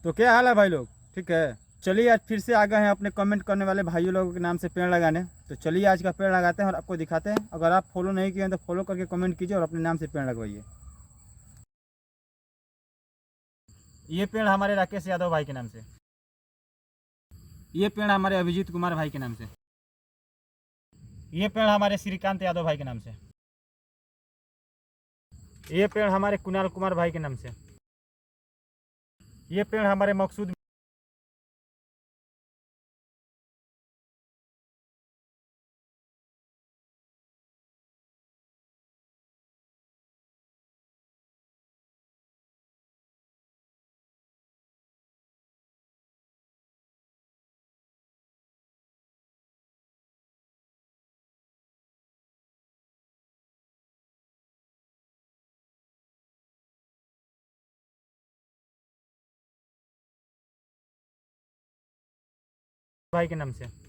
तो क्या हाल है भाई लोग, ठीक है। चलिए आज फिर से आ गए हैं अपने कमेंट करने वाले भाइयों लोगों के नाम से पेड़ लगाने। तो चलिए आज का पेड़ लगाते हैं और आपको दिखाते हैं। अगर आप फॉलो नहीं किए हैं तो फॉलो करके कमेंट कीजिए और अपने नाम से पेड़ लगवाइए। ये पेड़ हमारे राकेश यादव भाई के नाम से। ये पेड़ हमारे अभिजीत कुमार भाई के नाम से। ये पेड़ हमारे श्रीकांत यादव भाई के नाम से। ये पेड़ हमारे कुणाल कुमार भाई के नाम से। ये पेड़ हमारे मकसूद भाई के नाम से।